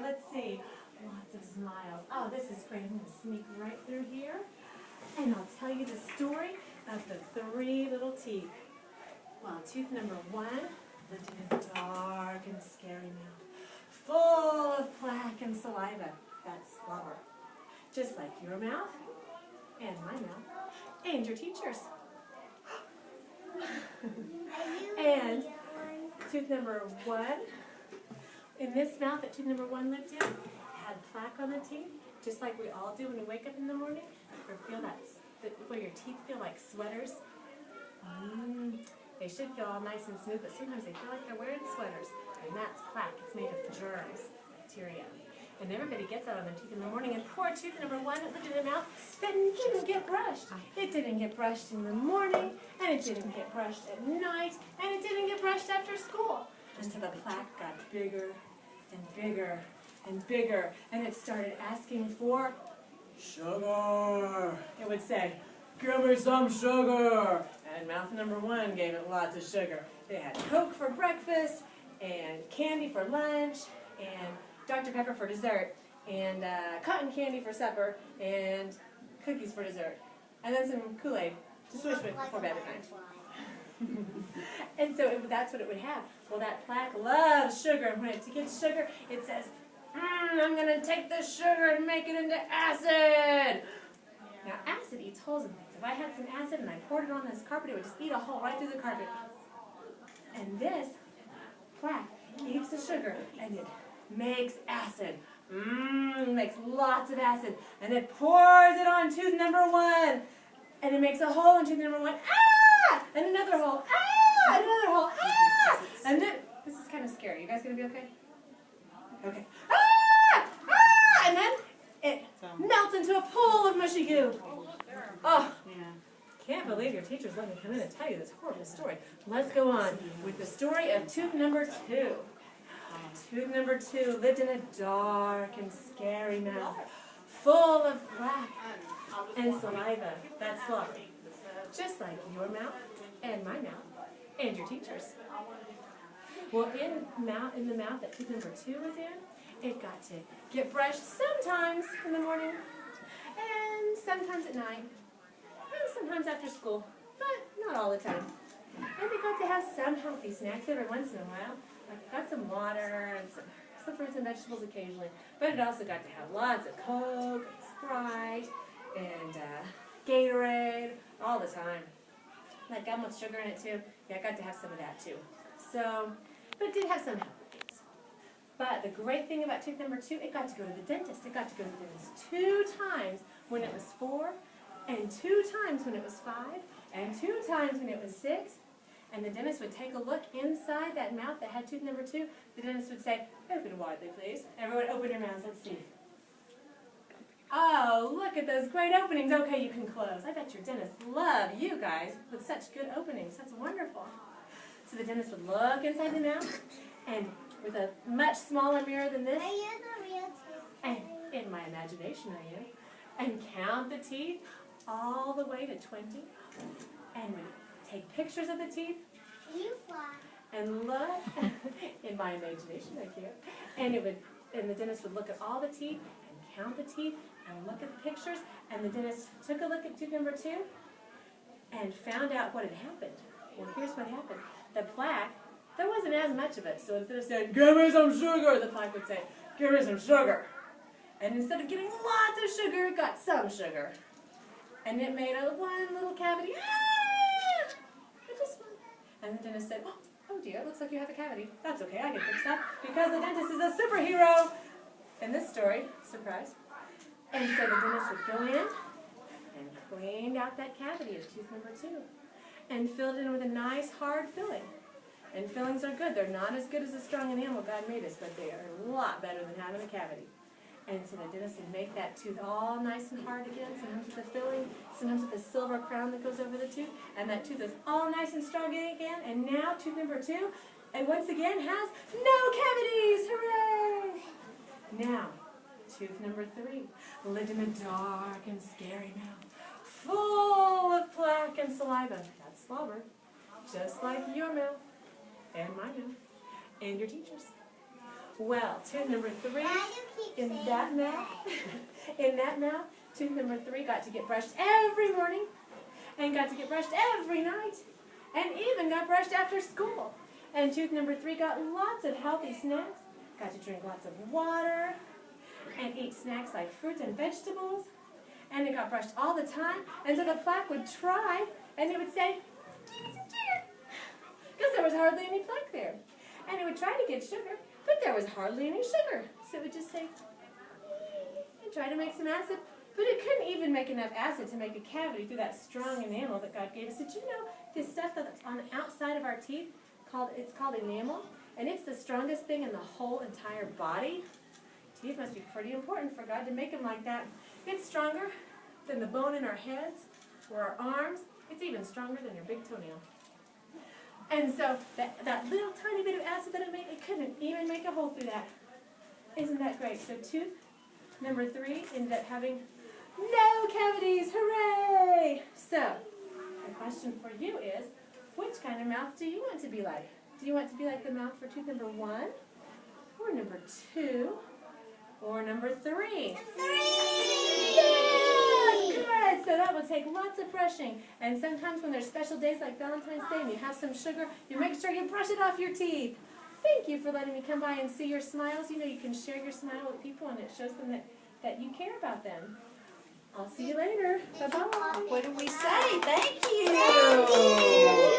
Let's see. Lots of smiles. Oh, this is great. I'm going to sneak right through here. And I'll tell you the story of the three little teeth. Well, tooth number one lived in a dark and scary mouth, full of plaque and saliva. That's slobber. Just like your mouth, and my mouth, and your teacher's. And tooth number one, in this mouth that tooth number one lived in, had plaque on the teeth, just like we all do when we wake up in the morning, or feel that where your teeth feel like sweaters. They should feel all nice and smooth, but sometimes they feel like they're wearing sweaters. And that's plaque. It's made of germs, bacteria. And everybody gets that on their teeth in the morning. And poor tooth number one that lived in their mouth didn't get brushed. It didn't get brushed in the morning, and it didn't get brushed at night, and it didn't get brushed after school. And so the plaque got bigger and bigger and bigger, and it started asking for sugar. It would say, "Give me some sugar." And mouth number one gave it lots of sugar. They had Coke for breakfast, and candy for lunch, and Dr. Pepper for dessert, and cotton candy for supper, and cookies for dessert. And then some Kool-Aid to swish with before bed at night. And so that's what it would have. Well, that plaque loves sugar, and when it gets sugar, it says, I'm going to take this sugar and make it into acid. Now, acid eats holes in things. If I had some acid and I poured it on this carpet, it would just eat a hole right through the carpet. And this plaque eats the sugar, and it makes acid. Makes lots of acid. And it pours it on tooth number one. And it makes a hole in tooth number one. Ah! And another hole. Ah! And another hole. Ah! And then, this is kind of scary. You guys going to be okay? Okay. Ah! Ah! And then it melts into a pool of mushy goo. Oh, can't believe your teachers let me come in and tell you this horrible story. Let's go on with the story of tooth number two. Tooth number two lived in a dark and scary mouth, full of plaque and saliva. That's slobber. Just like your mouth and my mouth and your teacher's. Well, in the mouth that tooth number two was in, it got to get brushed sometimes in the morning, and sometimes at night, and sometimes after school, but not all the time. And they got to have some healthy snacks every once in a while. Like got some water and some fruits and vegetables occasionally, but it also got to have lots of Coke and Sprite and Gatorade all the time. Like gum with sugar in it too. Yeah, I got to have some of that too. So, but it did have some healthy things. But the great thing about tooth number two, it got to go to the dentist. It got to go to the dentist 2 times when it was 4, and 2 times when it was 5, and 2 times when it was 6. And the dentist would take a look inside that mouth that had tooth number two. The dentist would say, "Open widely, please." Everyone open your mouths. Let's see. Oh, look at those great openings. Okay, you can close. I bet your dentists love you guys with such good openings. That's wonderful. So the dentist would look inside the mouth, and with a much smaller mirror than this, and in my imagination I am, and count the teeth all the way to 20, and would take pictures of the teeth, and look, in my imagination I can't, and the dentist would look at all the teeth, and count the teeth, and look at the pictures, and the dentist took a look at tooth number two, and found out what had happened. Well, here's what happened. The plaque, there wasn't as much of it, so instead of saying, "Give me some sugar," the plaque would say, "Give me some sugar." And instead of getting lots of sugar, it got some sugar. And it made one little cavity. Ah! Just one. And the dentist said, "Oh dear, it looks like you have a cavity. That's okay, I can fix that, because the dentist is a superhero." In this story, surprise. And so the dentist would go in and cleaned out that cavity of tooth number two and filled it in with a nice hard filling. And fillings are good. They're not as good as the strong enamel God made us, but they are a lot better than having a cavity. And so the dentist would make that tooth all nice and hard again, sometimes with a filling, sometimes with a silver crown that goes over the tooth, and that tooth is all nice and strong again, and now tooth number two, and once again has no cavities! Hooray! Now, tooth number three lived in a dark and scary mouth, full of plaque and saliva. That's slobber, just like your mouth, and my mouth, and your teacher's. Well, tooth number 3 Why do you keep in saying that mouth, in that mouth, tooth number 3 got to get brushed every morning, and got to get brushed every night, and even got brushed after school. And tooth number 3 got lots of healthy snacks, got to drink lots of water, and eat snacks like fruits and vegetables, and it got brushed all the time, and so the plaque would try, and it would say, because there was hardly any plaque there. And it would try to get sugar, but there was hardly any sugar. So it would just say, and try to make some acid, but it couldn't even make enough acid to make a cavity through that strong enamel that God gave us. Did you know this stuff that's on the outside of our teeth, it's called enamel, and it's the strongest thing in the whole entire body? Teeth must be pretty important for God to make them like that. It's stronger than the bone in our heads or our arms. It's even stronger than your big toenail. And so that little tiny bit of acid that it made, it couldn't even make a hole through that. Isn't that great? So tooth number 3 ended up having no cavities. Hooray! So the question for you is, which kind of mouth do you want to be like? Do you want to be like the mouth for tooth number 1, or number 2, or number 3? 3. Yeah, good. So that will take lots of brushing. And sometimes when there's special days like Valentine's Day and you have some sugar, you make sure you brush it off your teeth. Thank you for letting me come by and see your smiles. You know you can share your smile with people and it shows them that you care about them. I'll see you later. Bye-bye. What do we say? Thank you. Thank you.